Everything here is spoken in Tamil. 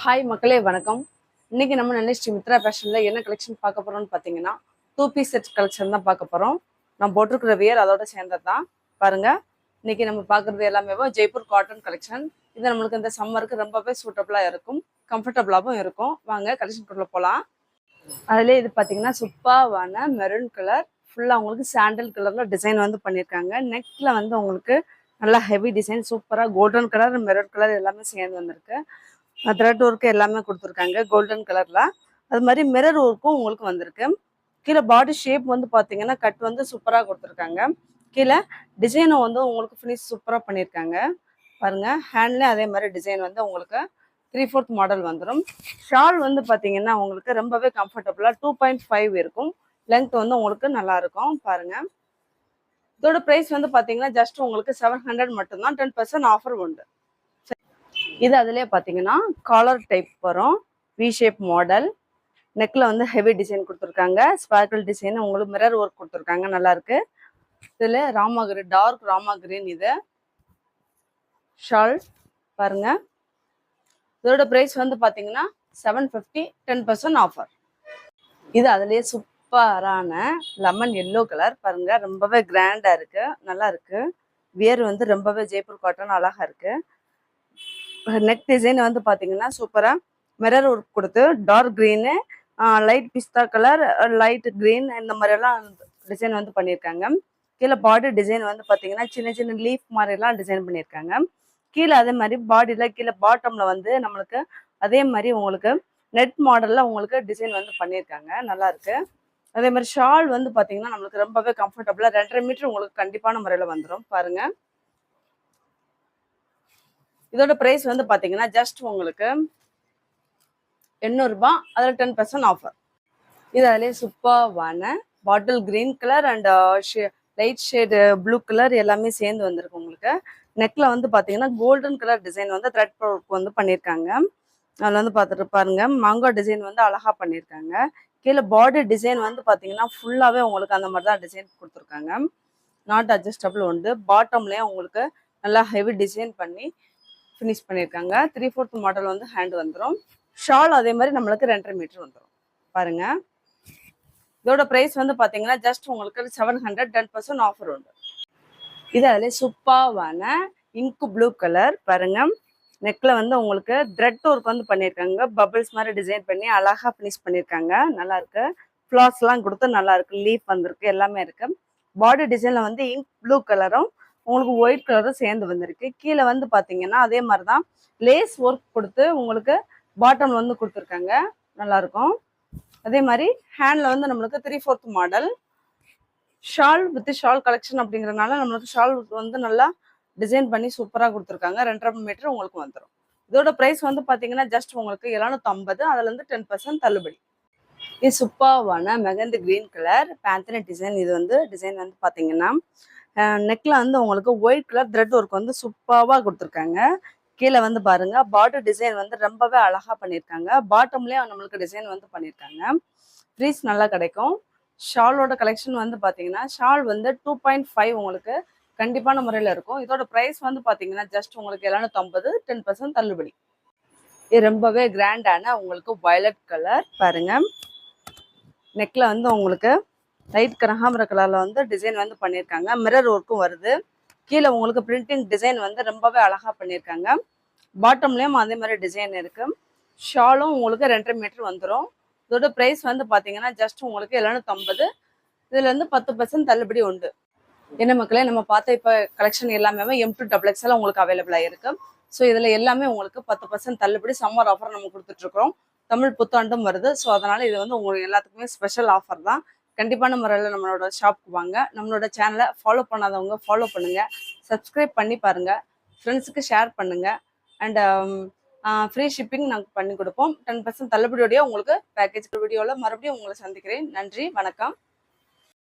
ஹாய் மக்களே வணக்கம். இன்னைக்கு நம்ம நினைச்சு மித்ரா ஃபேஷன்ல என்ன கலெக்ஷன் பார்க்க போறோம்னு பார்த்தீங்கன்னா 2 பீஸ் செட் கலெக்ஷன் தான் பார்க்க போறோம். நான் போட்டிருக்கிற வியர் அதோட சேர்ந்தது தான். பாருங்க, இன்னைக்கு நம்ம பார்க்குறது எல்லாமே ஜெய்ப்பூர் காட்டன் கலெக்ஷன். இது நம்மளுக்கு இந்த சம்மருக்கு ரொம்பவே சூட்டபிளாக இருக்கும், கம்ஃபர்டபுளாகவும் இருக்கும். வாங்க கலெக்ஷனுக்குள்ள போகலாம். அதுலேயே இது பார்த்தீங்கன்னா சூப்பரான மெரூன் கலர், ஃபுல்லாக உங்களுக்கு சாண்டல் கலரில் டிசைன் வந்து பண்ணியிருக்காங்க. நெக்கில் வந்து உங்களுக்கு நல்லா ஹெவி டிசைன், சூப்பராக கோல்டன் கலர் மெரூன் கலர் எல்லாமே சேர்ந்து வந்திருக்கு. த்ரெட் ஒர்க்கு எல்லாமே கொடுத்துருக்காங்க கோல்டன் கலரில். அது மாதிரி மிரர் ஒர்க்கும் உங்களுக்கு வந்திருக்கு. கீழே பாடி ஷேப் வந்து பார்த்தீங்கன்னா கட் வந்து சூப்பராக கொடுத்துருக்காங்க. கீழே டிசைனும் வந்து உங்களுக்கு ஃபினிஷ் சூப்பராக பண்ணியிருக்காங்க. பாருங்கள், ஹேண்ட்லேயும் அதே மாதிரி டிசைன் வந்து உங்களுக்கு 3/4 மாடல் வந்துடும். ஷால் வந்து பார்த்தீங்கன்னா உங்களுக்கு ரொம்பவே கம்ஃபர்டபுளாக 2.5 இருக்கும். லென்த் வந்து உங்களுக்கு நல்லாயிருக்கும். பாருங்கள், இதோட ப்ரைஸ் வந்து பார்த்தீங்கன்னா ஜஸ்ட் உங்களுக்கு 700 மட்டும்தான். 10% ஆஃபர் உண்டு. இது அதுலேயே பார்த்தீங்கன்னா காலர் டைப் வரும், வி ஷேப் மாடல். நெக்கில் வந்து ஹெவி டிசைன் கொடுத்துருக்காங்க, ஸ்பார்க்கிள் டிசைன், உங்களுக்கு மிரர் ஒர்க் கொடுத்துருக்காங்க, நல்லா இருக்கு. இதில் Rama green, dark Rama green. இது ஷால் பாருங்க, இதோட ப்ரைஸ் வந்து பார்த்தீங்கன்னா 750, 10% ஆஃபர். இது அதுலேயே சூப்பரான லெமன் எல்லோ கலர். பாருங்க, ரொம்பவே கிராண்டா இருக்கு, நல்லா இருக்கு. வியர் வந்து ரொம்பவே ஜெய்ப்பூர் காட்டன் அழகா இருக்கு. நெக் டிசைன் வந்து பார்த்தீங்கன்னா சூப்பராக மிரர் ஒர்க் கொடுத்து டார்க் க்ரீனு, லைட் பிஸ்தா கலர், லைட் க்ரீன், இந்த மாதிரியெல்லாம் டிசைன் வந்து பண்ணியிருக்காங்க. கீழே பாடி டிசைன் வந்து பார்த்தீங்கன்னா சின்ன சின்ன லீஃப் மாதிரிலாம் டிசைன் பண்ணியிருக்காங்க. கீழே அதே மாதிரி பாடியில் கீழே பாட்டமில் வந்து நம்மளுக்கு அதே மாதிரி உங்களுக்கு நெட் மாடலில் உங்களுக்கு டிசைன் வந்து பண்ணியிருக்காங்க, நல்லா இருக்கு. அதே மாதிரி ஷால் வந்து பார்த்தீங்கன்னா நம்மளுக்கு ரொம்பவே கம்ஃபர்டபுளாக 2.5 மீட்டர் உங்களுக்கு கண்டிப்பான முறையில் வந்துடும். பாருங்கள், இதோட பிரைஸ் வந்து பாத்தீங்கன்னா ஜஸ்ட் உங்களுக்கு 800 ரூபாய், அதில் 10% ஆஃபர். இது அதிலே சூப்பரான bottle green colour and light shade blue colour எல்லாமே சேர்ந்து வந்திருக்கு. உங்களுக்கு நெக்கில் வந்து பார்த்தீங்கன்னா கோல்டன் கலர் டிசைன் வந்து த்ரெட் ஒர்க் வந்து பண்ணியிருக்காங்க. அதில் வந்து பார்த்துட்டு பாருங்க, மாங்கா டிசைன் வந்து அழகா பண்ணியிருக்காங்க. கீழே பாடி டிசைன் வந்து பார்த்தீங்கன்னா ஃபுல்லாகவே உங்களுக்கு அந்த மாதிரி தான் டிசைன் கொடுத்துருக்காங்க. நாட் அட்ஜஸ்டபிள் உண்டு. பாட்டம்லேயும் உங்களுக்கு நல்லா ஹெவி டிசைன் பண்ணி ஃபினிஷ் பண்ணியிருக்காங்க. 3/4 மாடல் வந்து ஹேண்ட் வந்துடும். ஷால் அதே மாதிரி நம்மளுக்கு 2.5 மீட்டர் வந்துடும். பாருங்க, இதோட ப்ரைஸ் வந்து பார்த்தீங்கன்னா ஜஸ்ட் உங்களுக்கு 700, 10% ஆஃபர் உண்டு. இது அதிலே சூப்பரான இங்கு ப்ளூ கலர். பாருங்க, நெக்கில் வந்து உங்களுக்கு த்ரெட் ஒர்க் வந்து பண்ணியிருக்காங்க, பபிள்ஸ் மாதிரி டிசைன் பண்ணி அழகாக ஃபினிஷ் பண்ணியிருக்காங்க, நல்லா இருக்கு. ஃப்ளார்ஸ்லாம் கொடுத்து நல்லா இருக்கு, லீஃப் வந்திருக்கு, எல்லாமே இருக்கு. பாடி டிசைனில் வந்து இங்க் ப்ளூ கலரும் உங்களுக்கு ஒயிட் கலரும் சேர்ந்து வந்திருக்கு. கீழே வந்து பார்த்தீங்கன்னா அதே மாதிரி தான் லேஸ் ஒர்க் கொடுத்து உங்களுக்கு பாட்டமில் வந்து கொடுத்துருக்காங்க, நல்லாயிருக்கும். அதே மாதிரி ஹேண்டில் வந்து நம்மளுக்கு 3/4 model. Shawl with shawl collection அப்படிங்கிறதுனால நம்மளுக்கு ஷால் வந்து நல்லா டிசைன் பண்ணி சூப்பராக கொடுத்துருக்காங்க. 2.5 மீட்டர் உங்களுக்கு வந்துடும். இதோட ப்ரைஸ் வந்து பார்த்தீங்கன்னா ஜஸ்ட் உங்களுக்கு 750, அதுலேருந்து 10% தள்ளுபடி. இது சூப்பரான mehndi green colour bandhani design. இது வந்து டிசைன் வந்து பார்த்தீங்கன்னா நெக்கில் வந்து உங்களுக்கு ஒயிட் கலர் த்ரெட் ஒர்க் வந்து சூப்பராக கொடுத்துருக்காங்க. கீழே வந்து பாருங்க, பாடி டிசைன் வந்து ரொம்பவே அழகா பண்ணியிருக்காங்க. பாட்டம்லேயும் நம்மளுக்கு டிசைன் வந்து பண்ணியிருக்காங்க. ஃப்ரீஸ் நல்லா கிடைக்கும். ஷாலோட கலெக்ஷன் வந்து பார்த்தீங்கன்னா ஷால் வந்து 2.5 உங்களுக்கு கண்டிப்பான முறையில் இருக்கும். இதோட ப்ரைஸ் வந்து பார்த்தீங்கன்னா ஜஸ்ட் உங்களுக்கு 750, 10% தள்ளுபடி. இது ரொம்பவே கிராண்டான உங்களுக்கு வயலட் கலர். பாருங்க, நெக்கில் வந்து உங்களுக்கு லைட் கனகாம்பர கலரில் வந்து டிசைன் வந்து பண்ணியிருக்காங்க, மிரர் ஒர்க்கும் வருது. கீழே உங்களுக்கு பிரிண்டிங் டிசைன் வந்து ரொம்பவே அழகாக பண்ணியிருக்காங்க. பாட்டம்லேயும் அதே மாதிரி டிசைன் இருக்குது. ஷாலும் உங்களுக்கு 2.5 மீட்டர் வந்துடும். இதோட ப்ரைஸ் வந்து பார்த்தீங்கன்னா ஜஸ்ட் உங்களுக்கு 750, இதில் வந்து 10% தள்ளுபடி உண்டு. என்ன மக்களே, நம்ம பார்த்த இப்போ கலெக்ஷன் எல்லாமே M2 XXL உங்களுக்கு அவைலபிளாக இருக்குது. ஸோ இதில் எல்லாமே உங்களுக்கு 10% தள்ளுபடி சம்மர் ஆஃபர் நம்ம கொடுத்துட்ருக்குறோம். தமிழ் புத்தாண்டும் வருது. ஸோ அதனால் இது வந்து உங்களுக்கு எல்லாத்துக்குமே ஸ்பெஷல் ஆஃபர் தான். கண்டிப்பான முறையில் நம்மளோட ஷாப்புக்கு வாங்க. நம்மளோட சேனலை ஃபாலோ பண்ணாதவங்க ஃபாலோ பண்ணுங்கள், சப்ஸ்கிரைப் பண்ணி பாருங்கள், ஃப்ரெண்ட்ஸுக்கு ஷேர் பண்ணுங்கள். அண்ட் ஃப்ரீ ஷிப்பிங் நாங்கள் பண்ணி கொடுப்போம். 10% தள்ளுபடியோடைய உங்களுக்கு பேக்கேஜ் வீடியோவில் மறுபடியும் உங்களை சந்திக்கிறேன். நன்றி, வணக்கம்.